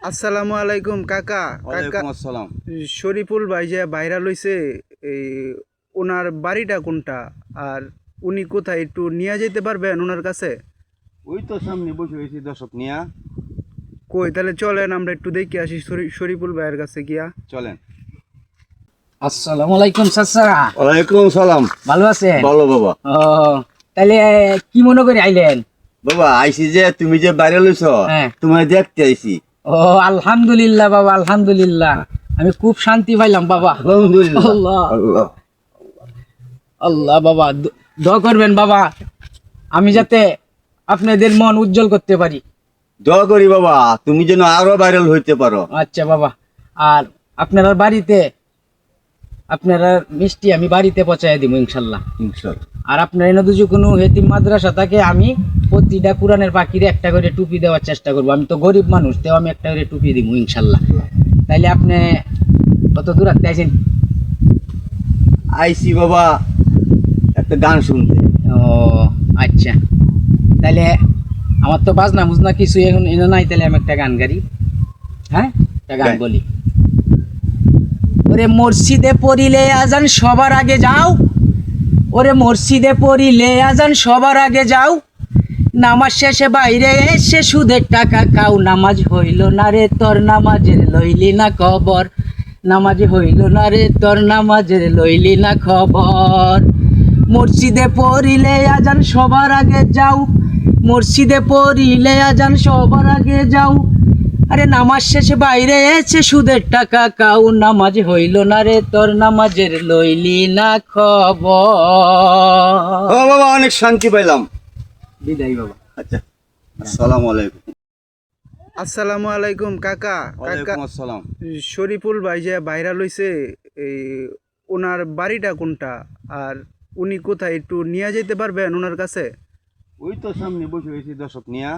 আসসালামু আলাইকুম কাকা। ওয়ালাইকুম আসসালাম। শরীফুল ভাই যে ভাইরাল হইছে, এই ওনার বাড়িটা কোনটা আর উনি কোথায়, একটু নিয়ে যেতে পারবেন ওনার কাছে? ওই তো সামনে বসে রয়েছি দর্শক নিয়া। কই তাহলে চলেন আমরা একটু দেখে আসি শরীফুল ভাইয়ের কাছে গিয়া। চলেন। আসসালামু আলাইকুম চাচা। ওয়ালাইকুম সালাম। ভালো আছেন? বলো বাবা। ও, তাহলে কি মনে করে আইলেন? বাবা আইছি যে তুমি যে বাইরে লইছ, হ্যাঁ। তোমায় দেখতে আইছি। ও আলহামদুলিল্লাহ বাবা, আলহামদুলিল্লাহ। আমি খুব শান্তি পাইলাম বাবা। আলহামদুলিল্লাহ। আল্লাহ আল্লাহ। আল্লাহ বাবা, দোয়া করবেন বাবা, আমি যাতে আপনাদের মন উজ্জ্বল করতে পারি। দোয়া করি বাবা, তুমি যেন আরো ভাইরাল হইতে পারো। আচ্ছা বাবা। আর আপনার বাড়িতে আপনার মিষ্টি আমি বাড়িতে পৌঁছায় দিব ইনশাল্লাহ। ইনশাআল্লাহ। আর আপনার এনে দুজো কোনো হেতিম মাদ্রাসা থাকে, আমি প্রতিটা কোরআনের পাখিরে একটা করে টুপি দেওয়ার চেষ্টা করবো। আমি তো গরিব মানুষ, তেও আমি একটা করে টুপি দিব ইনশাল্লাহ। তাইলে আপনি কত দূর রাখতে আইছেন? আইছি বাবা একটা গান শুনতে। ও আচ্ছা, তাইলে আমার তো বাজনা বুঝনা কিছু এখন এনে নাই, তাহলে আমি একটা গান গাই। হ্যাঁ, একটা গান গাই। বলি। ওরে মসজিদে পড়িলে আজান সবার আগে যাও, ওরে মসজিদে পড়িলে আজান সবার আগে যাও, নামাজ শেষে বাইরে এসে সুদের টাকা খাও, নামাজ হইল না রে তোর নামাজের লইলি না খবর, নামাজ হইল না রে তোর নামাজের লইলি না খবর। মসজিদে পড়িলে আজান সবার আগে যাও, মসজিদে পড়িলে আজান সবার আগে যাও, আরে নামাজ শেষে বাইরে এসে সুদের টাকা খাও, নামাজ হইল না রে তোর নামাজের লইলি না খবর। ও বাবা অনেক শান্তি পাইলাম। বিদায় বাবা। আচ্ছা, আসসালামু আলাইকুম। আসসালামু আলাইকুম কাকা। ওয়ালাইকুম আসসালাম। শরীফুল ভাই যে ভাইরাল হইছে, এই ওনার বাড়িটা কোনটা আর উনি কোথায়, একটু নিয়ে যেতে পারবেন ওনার কাছে? ওই তো সামনে বসে রয়েছি দর্শক নিয়া।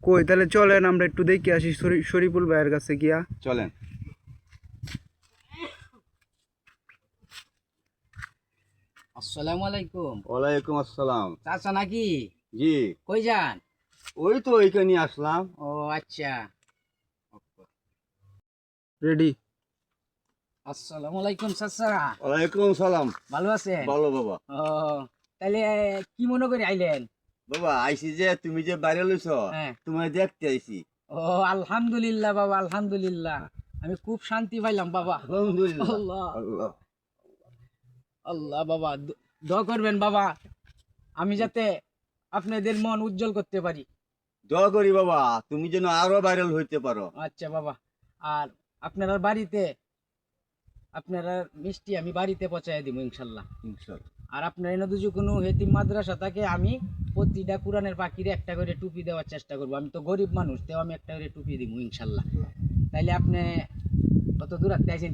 কই তাহলে চলেন আমরা একটু দেখে আসি শরীফুল ভাইয়ের কাছে গিয়া। চলেন। আসসালামু আলাইকুম। ওয়ালাইকুম আসসালাম। চাচা নাকি? জি। কই যান? ওই তো এইখানে আসলাম। ও আচ্ছা। রেডি। আসসালামু আলাইকুম চাচা। ওয়ালাইকুম সালাম। ভালো আছেন? বলো বাবা। ও, তাহলে কি মনে করে আইলেন? বাবা আইছি যে তুমি যে বাইরে লইছ, হ্যাঁ। তোমায় দেখতে আইছি। ও আলহামদুলিল্লাহ বাবা, আলহামদুলিল্লাহ। আমি খুব শান্তি পাইলাম বাবা। আলহামদুলিল্লাহ। আল্লাহ আল্লাহ। আল্লাহ বাবা, দোয়া করবেন বাবা, আমি যাতে আপনাদের মন উজ্জ্বল করতে পারি। দোয়া করি বাবা, তুমি যেন আরো ভাইরাল হইতে পারো। আচ্ছা বাবা। আর আপনার বাড়িতে আপনার মিষ্টি আমি বাড়িতে পৌঁছায় দিব ইনশাল্লাহ। ইনশাআল্লাহ। আর আপনার এনে দুজো কোনো হেতিম মাদ্রাসা থাকে, আমি প্রতিটা কোরআনের পাখিরে একটা করে টুপি দেওয়ার চেষ্টা করবো। আমি তো গরিব মানুষ, তেও আমি একটা করে টুপি দিব ইনশাল্লাহ। তাইলে আপনি কত দূর রাখতে আইছেন?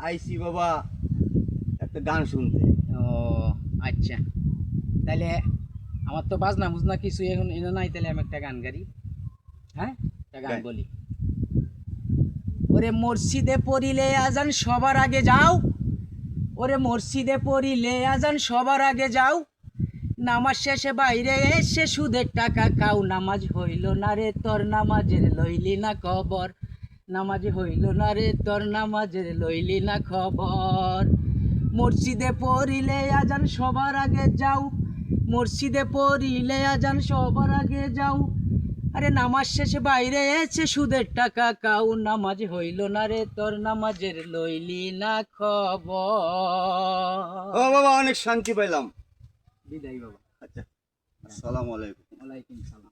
আইছি বাবা একটা গান শুনতে। ও আচ্ছা, তাইলে আমার তো বাজনা বুঝনা কিছু এখন এনে নাই, তাহলে আমি একটা গান গাই। হ্যাঁ, একটা গান গাই। বলি। ওরে মসজিদে পড়িলে আজান সবার আগে যাও, ওরে মসজিদে পড়িলে আজান সবার আগে যাও, নামাজ শেষে বাইরে এসে সুদের টাকা খাও, নামাজ হইল না রে তোর নামাজের লইলি না খবর, নামাজ হইল না রে তোর নামাজের লইলি না খবর। মসজিদে পড়িলে আজান সবার আগে যাও, মসজিদে পড়িলে আজান সবার আগে যাও, আরে নামাজ শেষে বাইরে এসে সুদের টাকা খাও, নামাজ হইল না রে তোর নামাজের লইলি না খবর। ও বাবা অনেক শান্তি পাইলাম। বিদায় বাবা। আচ্ছা, আসসালামু আলাইকুম। ওয়ালাইকুম সালাম।